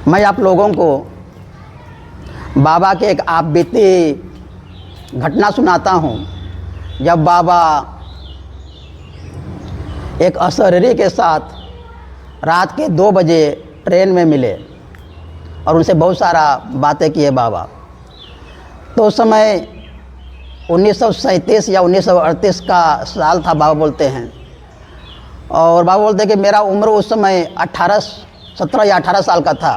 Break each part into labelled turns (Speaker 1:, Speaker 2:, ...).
Speaker 1: मैं आप लोगों को बाबा के एक आप बीती घटना सुनाता हूँ। जब बाबा एक अशरीरी के साथ रात के 2 बजे ट्रेन में मिले और उनसे बहुत सारा बातें किए बाबा। तो उस समय 1937 या 1938 का साल था बाबा बोलते हैं। और बाबा बोलते हैं कि मेरा उम्र उस समय 17 या 18 साल का था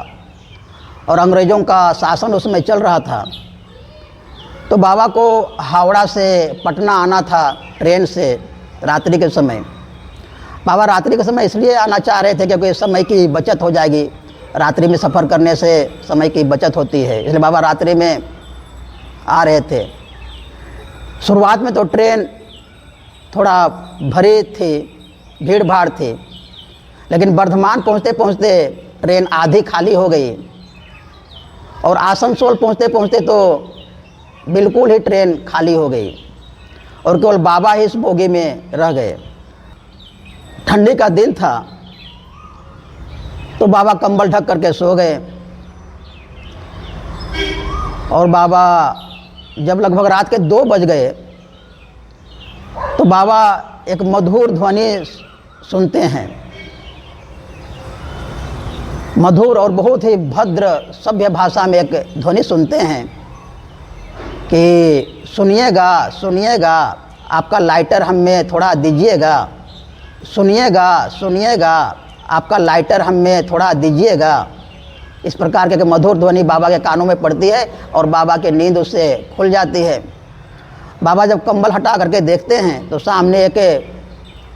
Speaker 1: और अंग्रेज़ों का शासन उस समय चल रहा था। तो बाबा को हावड़ा से पटना आना था ट्रेन से रात्रि के समय। बाबा रात्रि के समय इसलिए आना चाह रहे थे क्योंकि समय की बचत हो जाएगी, रात्रि में सफ़र करने से समय की बचत होती है, इसलिए बाबा रात्रि में आ रहे थे। शुरुआत में तो ट्रेन थोड़ा भरी थी, भीड़ भाड़ थी, लेकिन बर्धमान पहुंचते पहुंचते ट्रेन आधी खाली हो गई और आसनसोल पहुंचते पहुंचते तो बिल्कुल ही ट्रेन खाली हो गई और केवल बाबा ही इस बोगी में रह गए। ठंडी का दिन था तो बाबा कंबल ढक करके सो गए। और बाबा जब लगभग रात के 2 बज गए तो बाबा एक मधुर ध्वनि सुनते हैं, मधुर और बहुत ही भद्र सभ्य भाषा में एक ध्वनि सुनते हैं कि सुनिएगा सुनिएगा, आपका लाइटर हमें थोड़ा दीजिएगा, सुनिएगा सुनिएगा, आपका लाइटर हमें थोड़ा दीजिएगा। इस प्रकार के मधुर ध्वनि बाबा के कानों में पड़ती है और बाबा की नींद उससे खुल जाती है। बाबा जब कंबल हटा करके देखते हैं तो सामने एक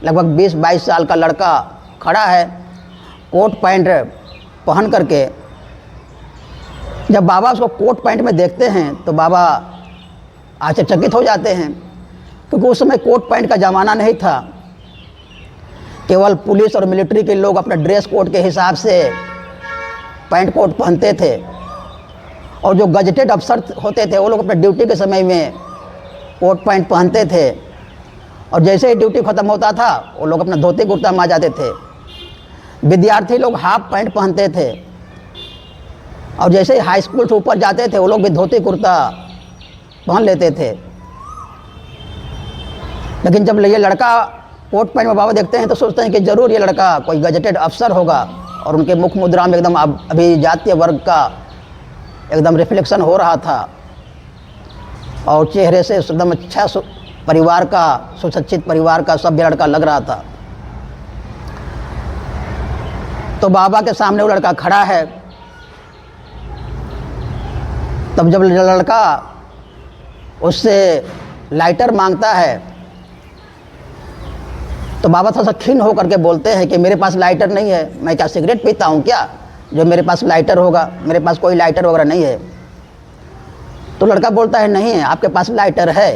Speaker 1: लगभग 20-22 साल का लड़का खड़ा है, कोट पैंट पहन करके। जब बाबा उसको कोट पैंट में देखते हैं तो बाबा आश्चर्यचकित हो जाते हैं, क्योंकि उस समय कोट पैंट का ज़माना नहीं था। केवल पुलिस और मिलिट्री के लोग अपने ड्रेस कोड के हिसाब से पैंट कोट पहनते थे और जो गजटेड अफसर होते थे वो लोग अपने ड्यूटी के समय में कोट पैंट पहनते थे और जैसे ही ड्यूटी ख़त्म होता था वो लोग अपना धोती कुर्ता में आ जाते थे। विद्यार्थी लोग हाफ पैंट पहनते थे और जैसे ही हाई स्कूल से ऊपर जाते थे वो लोग भी धोती कुर्ता पहन लेते थे। लेकिन जब ये लड़का कोट पैंट में बाबा देखते हैं तो सोचते हैं कि ज़रूर ये लड़का कोई गजटेड अफसर होगा। और उनके मुख मुद्रा में एकदम अभी जातीय वर्ग का एकदम रिफ्लेक्शन हो रहा था और चेहरे से एकदम अच्छा परिवार का, सुशिक्षित परिवार का सभ्य लड़का लग रहा था। तो बाबा के सामने वो लड़का खड़ा है। तब जब लड़का उससे लाइटर मांगता है तो बाबा थोड़ा सा खिन्न होकर के बोलते हैं कि मेरे पास लाइटर नहीं है, मैं क्या सिगरेट पीता हूँ क्या जो मेरे पास लाइटर होगा, मेरे पास कोई लाइटर वगैरह नहीं है। तो लड़का बोलता है नहीं है, आपके पास लाइटर है,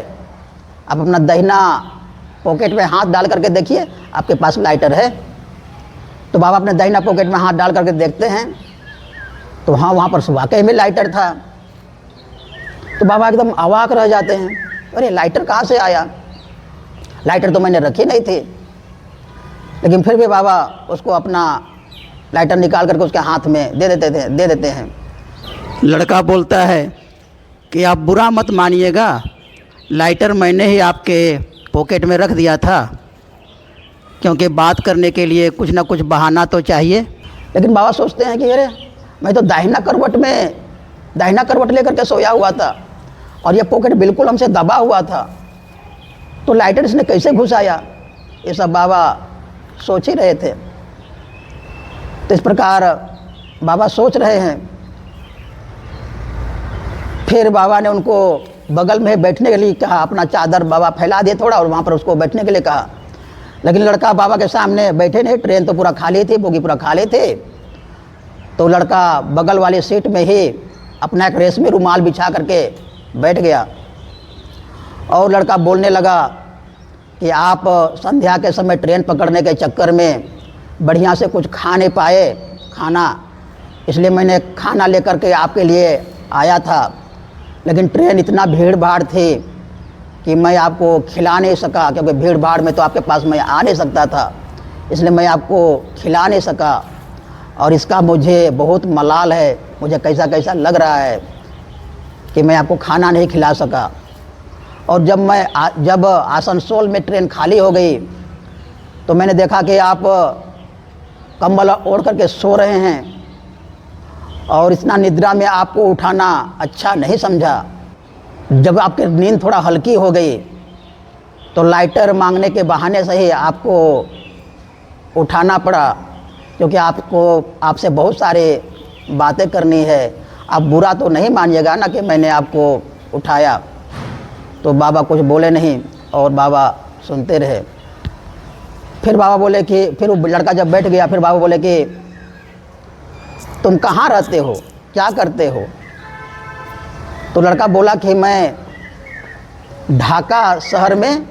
Speaker 1: आप अपना दाहिना पॉकेट में हाथ डाल करके देखिए, आपके पास लाइटर है। तो बाबा अपने दाहिना पॉकेट में हाथ डाल करके देखते हैं तो हाँ, वहाँ पर वाकई में लाइटर था। तो बाबा एकदम अवाक रह जाते हैं, अरे लाइटर कहाँ से आया, लाइटर तो मैंने रखी नहीं थी। लेकिन फिर भी बाबा उसको अपना लाइटर निकाल करके उसके हाथ में दे देते हैं। लड़का बोलता है कि आप बुरा मत मानिएगा, लाइटर मैंने ही आपके पॉकेट में रख दिया था, क्योंकि बात करने के लिए कुछ ना कुछ बहाना तो चाहिए। लेकिन बाबा सोचते हैं कि अरे मैं तो दाहिना करवट लेकर के सोया हुआ था और ये पॉकेट बिल्कुल हमसे दबा हुआ था, तो लाइटर इसने कैसे घुसाया। ये सब बाबा सोच ही रहे थे। तो इस प्रकार बाबा सोच रहे हैं। फिर बाबा ने उनको बगल में बैठने के लिए कहा, अपना चादर बाबा फैला दिए थोड़ा और वहाँ पर उसको बैठने के लिए कहा। लेकिन लड़का बाबा के सामने बैठे नहीं, ट्रेन तो पूरा खाली थी, बोगी पूरा खाली थे। तो लड़का बगल वाली सीट में ही अपना एक रेशमी रुमाल बिछा करके बैठ गया और लड़का बोलने लगा कि आप संध्या के समय ट्रेन पकड़ने के चक्कर में बढ़िया से कुछ खा नहीं पाए खाना, इसलिए मैंने खाना लेकर के आपके लिए आया था, लेकिन ट्रेन इतना भीड़ भाड़ थी कि मैं आपको खिला नहीं सका, क्योंकि भीड़ भाड़ में तो आपके पास मैं आ नहीं सकता था, इसलिए मैं आपको खिला नहीं सका। और इसका मुझे बहुत मलाल है, मुझे कैसा कैसा लग रहा है कि मैं आपको खाना नहीं खिला सका। और जब आसनसोल में ट्रेन खाली हो गई तो मैंने देखा कि आप कंबल ओढ़ करके सो रहे हैं और इतना निद्रा में आपको उठाना अच्छा नहीं समझा। जब आपकी नींद थोड़ा हल्की हो गई तो लाइटर मांगने के बहाने से ही आपको उठाना पड़ा, क्योंकि आपसे बहुत सारे बातें करनी है। आप बुरा तो नहीं मानिएगा ना कि मैंने आपको उठाया। तो बाबा कुछ बोले नहीं और बाबा सुनते रहे। फिर बाबा बोले कि फिर वो लड़का जब बैठ गया, फिर बाबा बोले कि तुम कहाँ रहते हो, क्या करते हो? तो लड़का बोला कि मैं ढाका शहर में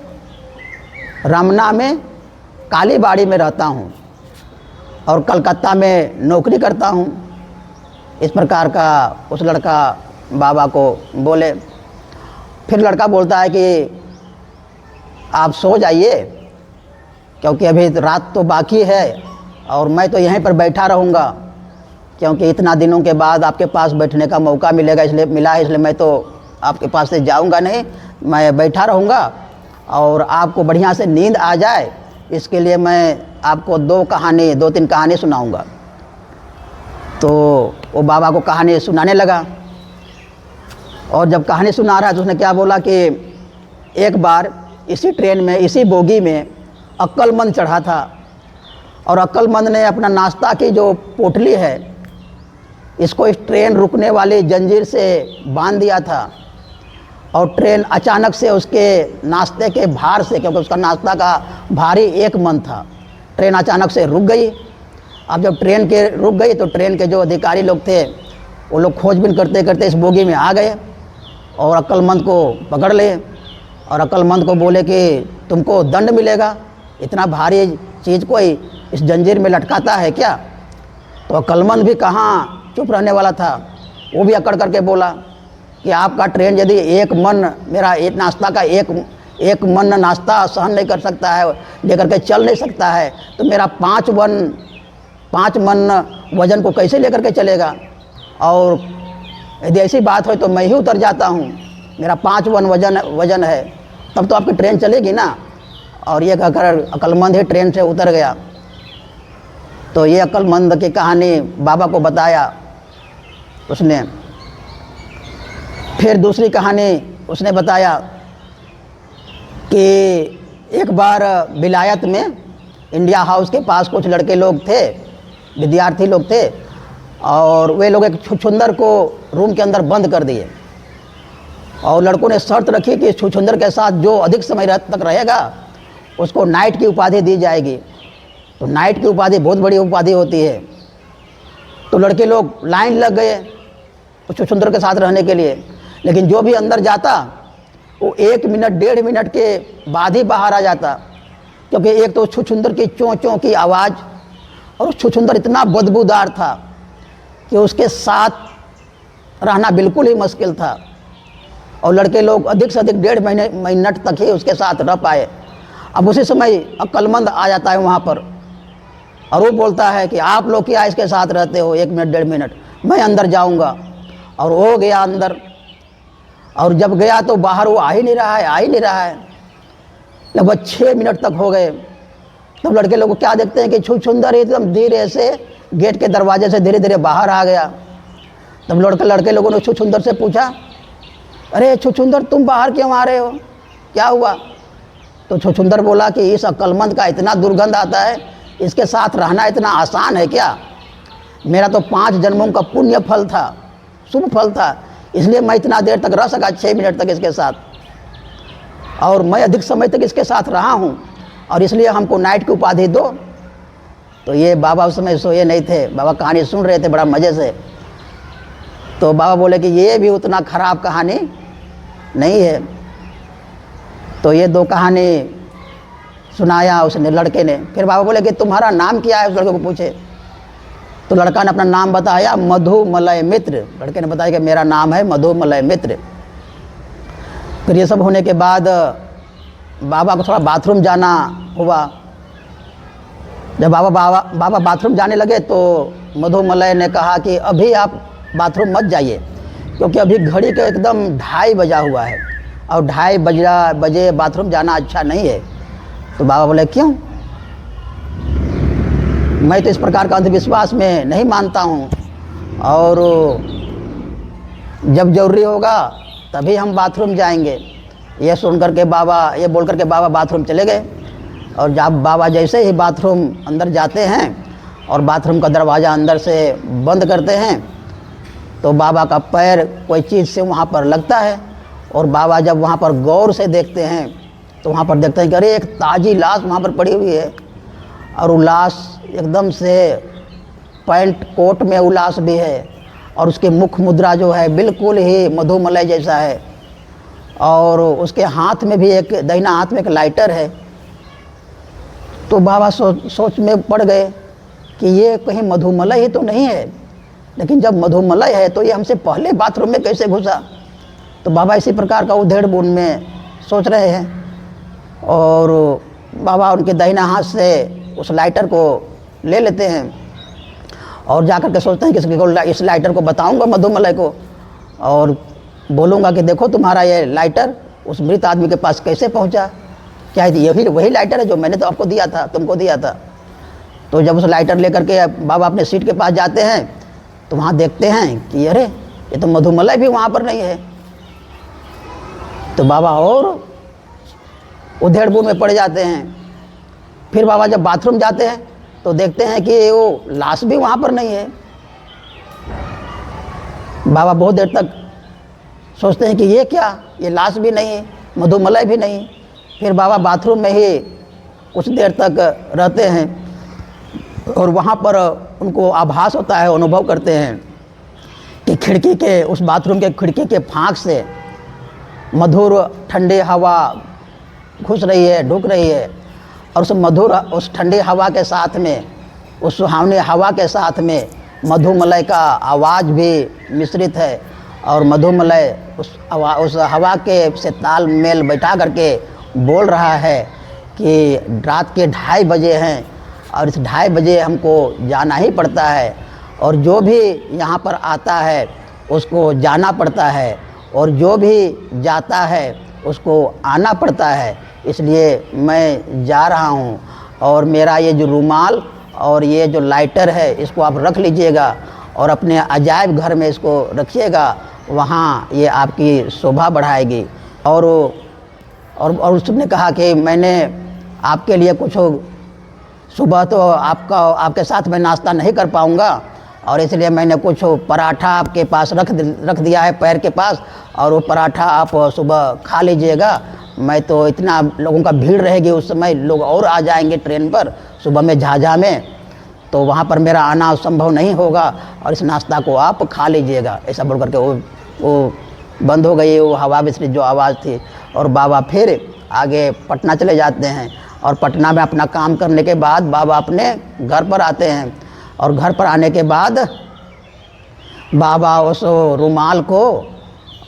Speaker 1: रमना में कालीबाड़ी में रहता हूँ और कलकत्ता में नौकरी करता हूँ। इस प्रकार का उस लड़का बाबा को बोले। फिर लड़का बोलता है कि आप सो जाइए, क्योंकि अभी रात तो बाकी है और मैं तो यहीं पर बैठा रहूँगा, क्योंकि इतना दिनों के बाद आपके पास बैठने का मौका मिला है, इसलिए मैं तो आपके पास से जाऊँगा नहीं, मैं बैठा रहूँगा और आपको बढ़िया से नींद आ जाए, इसके लिए मैं आपको 2-3 कहानी सुनाऊँगा। तो वो बाबा को कहानी सुनाने लगा और जब कहानी सुना रहा है तो उसने क्या बोला कि एक बार इसी ट्रेन में, इसी बोगी में अक्लमंद चढ़ा था और अक्लमंद ने अपना नाश्ता की जो पोटली है इसको इस ट्रेन रुकने वाली जंजीर से बांध दिया था और ट्रेन अचानक से उसके नाश्ते के भार से, क्योंकि उसका नाश्ता का भारी 1 मन था, ट्रेन अचानक से रुक गई। अब जब ट्रेन के रुक गई तो ट्रेन के जो अधिकारी लोग थे वो लोग खोजबीन करते करते इस बोगी में आ गए और अक्लमंद को पकड़ लिए और अक्लमंद को बोले कि तुमको दंड मिलेगा, इतना भारी चीज़ कोई इस जंजीर में लटकाता है क्या? तो अक्लमंद भी कहाँ चुप रहने वाला था, वो भी अकड़ करके बोला कि आपका ट्रेन यदि 1 मन, मेरा एक नाश्ता का एक मन नाश्ता सहन नहीं कर सकता है, लेकर के चल नहीं सकता है, तो मेरा 5 मन वज़न को कैसे लेकर के चलेगा? और यदि ऐसी बात हो तो मैं ही उतर जाता हूँ, मेरा 5 मन वज़न है, तब तो आपकी ट्रेन चलेगी ना। और ये कहकर अक्लमंद ही ट्रेन से उतर गया। तो ये अक्लमंद की कहानी बाबा को बताया उसने। फिर दूसरी कहानी उसने बताया कि एक बार विलायत में इंडिया हाउस के पास कुछ लड़के लोग थे, विद्यार्थी लोग थे, और वे लोग एक छुछुंदर को रूम के अंदर बंद कर दिए और लड़कों ने शर्त रखी कि छुछुंदर के साथ जो अधिक समय तक रहेगा उसको नाइट की उपाधि दी जाएगी। तो नाइट की उपाधि बहुत बड़ी उपाधि होती है। तो लड़के लोग लाइन लग गए उस छुछुंदर के साथ रहने के लिए, लेकिन जो भी अंदर जाता वो 1 मिनट 1.5 मिनट के बाद ही बाहर आ जाता, क्योंकि एक तो छुछुंदर की चों चों की आवाज़, और उस छुछुंदर इतना बदबूदार था कि उसके साथ रहना बिल्कुल ही मुश्किल था और लड़के लोग अधिक से अधिक 1.5 मिनट तक ही उसके साथ रह पाए। अब उसी समय अक्लमंद आ जाता है वहाँ पर और वो बोलता है कि आप लोग क्या इसके साथ रहते हो 1 मिनट 1.5 मिनट, मैं अंदर जाऊँगा। और वो गया अंदर, और जब गया तो बाहर वो आ ही नहीं रहा है। लगभग 6 मिनट तक हो गए। तब लड़के लोग क्या देखते हैं कि छुछुंदर एकदम धीरे से गेट के दरवाजे से धीरे धीरे बाहर आ गया। तब लड़के लोगों ने छुछुंदर से पूछा, अरे छुछुंदर तुम बाहर क्यों आ रहे हो, क्या हुआ? तो छुछुंदर बोला कि इस अक्लमंद का इतना दुर्गंध आता है, इसके साथ रहना इतना आसान है क्या? मेरा तो 5 जन्मों का पुण्य फल था, शुभ फल था, इसलिए मैं इतना देर तक रह सका, 6 मिनट तक इसके साथ, और मैं अधिक समय तक इसके साथ रहा हूँ, और इसलिए हमको नाइट की उपाधि दो। तो ये बाबा उस समय सोए नहीं थे, बाबा कहानी सुन रहे थे बड़ा मज़े से। तो बाबा बोले कि ये भी उतना ख़राब कहानी नहीं है। तो ये 2 कहानी सुनाया उसने, लड़के ने। फिर बाबा बोले कि तुम्हारा नाम क्या है, उस लड़के को पूछे। तो लड़का ने अपना नाम बताया, मधुमलय मित्र। लड़के ने बताया कि मेरा नाम है मधुमलय मित्र। फिर ये सब होने के बाद बाबा को थोड़ा बाथरूम जाना हुआ। जब बाबा बाथरूम जाने लगे तो मधुमलय ने कहा कि अभी आप बाथरूम मत जाइए, क्योंकि अभी घड़ी का एकदम 2:30 बजा हुआ है और 2:30 बजे बाथरूम जाना अच्छा नहीं है। तो बाबा बोले क्यों? मैं तो इस प्रकार का अंधविश्वास में नहीं मानता हूँ, और जब जरूरी होगा तभी हम बाथरूम जाएंगे। ये सुन करके बाबा, ये बोल करके बाबा बाथरूम चले गए। और जब बाबा जैसे ही बाथरूम अंदर जाते हैं और बाथरूम का दरवाज़ा अंदर से बंद करते हैं, तो बाबा का पैर कोई चीज़ से वहाँ पर लगता है। और बाबा जब वहाँ पर गौर से देखते हैं तो वहाँ पर देखते हैं कि अरे एक ताज़ी लाश वहाँ पर पड़ी हुई है, और वो लाश एकदम से पैंट कोट में वो लाश भी है, और उसके मुख मुद्रा जो है बिल्कुल ही मधुमलय जैसा है, और उसके हाथ में भी एक, दाहिना हाथ में एक लाइटर है। तो बाबा सोच में पड़ गए कि ये कहीं मधुमलय ही तो नहीं है, लेकिन जब मधुमलय है तो ये हमसे पहले बाथरूम में कैसे घुसा? तो बाबा इसी प्रकार का उधेड़ बुन में सोच रहे हैं, और बाबा उनके दाहिना हाथ से उस लाइटर को ले लेते हैं और जाकर के सोचते हैं कि इस लाइटर को बताऊंगा मधुमलय को, और बोलूँगा कि देखो तुम्हारा ये लाइटर उस मृत आदमी के पास कैसे पहुँचा, क्या यही वही लाइटर है जो मैंने तो आपको दिया था, तुमको दिया था। तो जब उस लाइटर लेकर के बाबा अपने सीट के पास जाते हैं तो वहाँ देखते हैं कि अरे ये तो मधुमलय भी वहाँ पर नहीं है। तो बाबा और उधेड़-बुन में पड़ जाते हैं। फिर बाबा जब बाथरूम जाते हैं तो देखते हैं कि वो लाश भी वहाँ पर नहीं है। बाबा बहुत देर तक सोचते हैं कि ये क्या, ये लाश भी नहीं, मधुमलय भी नहीं। फिर बाबा बाथरूम में ही कुछ देर तक रहते हैं और वहाँ पर उनको आभास होता है, अनुभव करते हैं कि खिड़की के, उस बाथरूम के खिड़की के फाँक से मधुर ठंडी हवा घुस रही है, ढुक रही है, और उस मधुर, उस ठंडी हवा के साथ में, उस सुहावनी हवा के साथ में मधुमलय का आवाज़ भी मिश्रित है। और मधुमलय उस हवा के से तालमेल बैठा करके बोल रहा है कि रात के 2:30 बजे हैं और इस 2:30 बजे हमको जाना ही पड़ता है, और जो भी यहाँ पर आता है उसको जाना पड़ता है, और जो भी जाता है उसको आना पड़ता है। इसलिए मैं जा रहा हूँ, और मेरा ये जो रुमाल और ये जो लाइटर है इसको आप रख लीजिएगा और अपने अजायब घर में इसको रखिएगा, वहाँ ये आपकी शोभा बढ़ाएगी। और उसने कहा कि मैंने आपके लिए कुछ, सुबह तो आपके साथ मैं नाश्ता नहीं कर पाऊँगा, और इसलिए मैंने कुछ पराठा आपके पास रख दिया है पैर के पास, और वो पराठा आप सुबह खा लीजिएगा। मैं तो, इतना लोगों का भीड़ रहेगी उस समय, लोग और आ जाएंगे ट्रेन पर सुबह में झाझा में, तो वहाँ पर मेरा आना संभव नहीं होगा, और इस नाश्ता को आप खा लीजिएगा। ऐसा बोल करके वो बंद हो गई वो हवा मिश्रित जो आवाज़ थी। और बाबा फिर आगे पटना चले जाते हैं, और पटना में अपना काम करने के बाद बाबा अपने घर पर आते हैं, और घर पर आने के बाद बाबा उस रुमाल को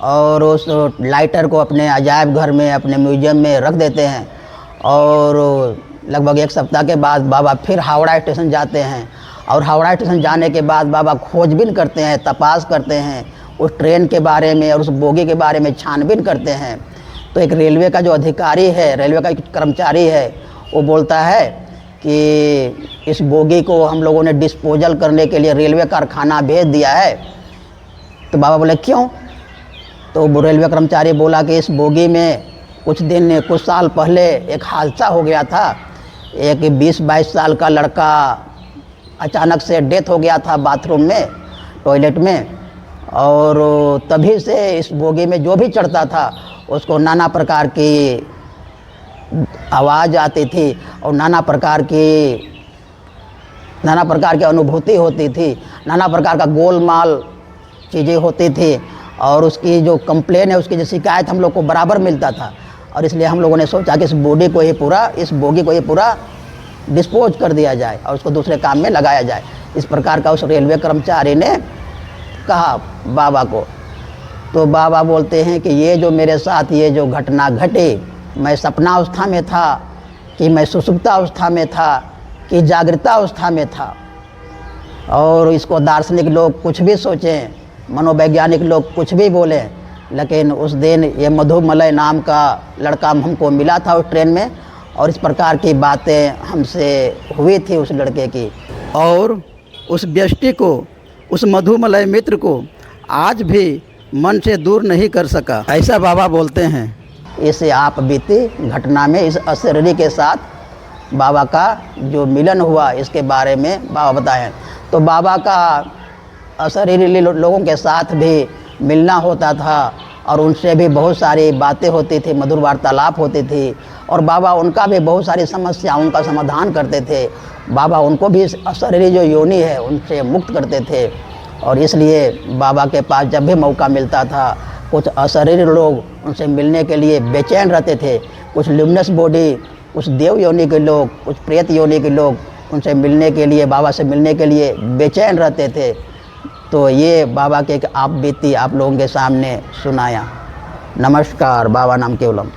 Speaker 1: और उस लाइटर को अपने अजायब घर में, अपने म्यूजियम में रख देते हैं। और लगभग 1 सप्ताह के बाद बाबा फिर हावड़ा स्टेशन जाते हैं, और हावड़ा स्टेशन जाने के बाद बाबा खोजबीन करते हैं, तपास करते हैं उस ट्रेन के बारे में और उस बोगी के बारे में छानबीन करते हैं। तो एक रेलवे का जो अधिकारी है, रेलवे का एक कर्मचारी है, वो बोलता है कि इस बोगी को हम लोगों ने डिस्पोजल करने के लिए रेलवे कारखाना भेज दिया है। तो बाबा बोले क्यों? तो वो रेलवे कर्मचारी बोला कि इस बोगी में कुछ साल पहले एक हादसा हो गया था। एक 20-22 साल का लड़का अचानक से डेथ हो गया था बाथरूम में, टॉयलेट में, और तभी से इस बोगी में जो भी चढ़ता था उसको नाना प्रकार की आवाज़ आती थी और नाना प्रकार की अनुभूति होती थी, नाना प्रकार का गोलमाल चीज़ें होती थी, और उसकी जो कंप्लेन है, उसकी जो शिकायत हम लोग को बराबर मिलता था। और इसलिए हम लोगों ने सोचा कि इस बोगी को ही पूरा डिस्पोज कर दिया जाए और उसको दूसरे काम में लगाया जाए। इस प्रकार का उस रेलवे कर्मचारी ने कहा बाबा को। तो बाबा बोलते हैं कि ये जो मेरे साथ ये जो घटना घटी, मैं सपना अवस्था में था कि मैं सुषुप्त अवस्था में था कि जागृत अवस्था में था। और इसको दार्शनिक लोग कुछ भी सोचें, मनोवैज्ञानिक लोग कुछ भी बोलें, लेकिन उस दिन ये मधुमलय नाम का लड़का हमको मिला था उस ट्रेन में, और इस प्रकार की बातें हमसे हुई थी उस लड़के की। और उस व्यष्टि को, उस मधुमलय मित्र को आज भी मन से दूर नहीं कर सका, ऐसा बाबा बोलते हैं। इस आप बीती घटना में इस अशरीरी के साथ बाबा का जो मिलन हुआ, इसके बारे में बाबा बताएं। तो बाबा का अशरीरी लोगों के साथ भी मिलना होता था और उनसे भी बहुत सारी बातें होती थी, मधुर वार्तालाप होती थी, और बाबा उनका भी बहुत सारी समस्याओं का समाधान करते थे। बाबा उनको भी अशरीरी जो योनि है उनसे मुक्त करते थे। और इसलिए बाबा के पास जब भी मौका मिलता था, कुछ अशरीरी लोग उनसे मिलने के लिए बेचैन रहते थे। कुछ ल्यूमिनस बॉडी, कुछ देव योनि के लोग, कुछ प्रेत योनि के लोग उनसे मिलने के लिए, बाबा से मिलने के लिए बेचैन रहते थे। तो ये बाबा के एक आप बीती आप लोगों के सामने सुनाया। नमस्कार। बाबा नाम केवलम।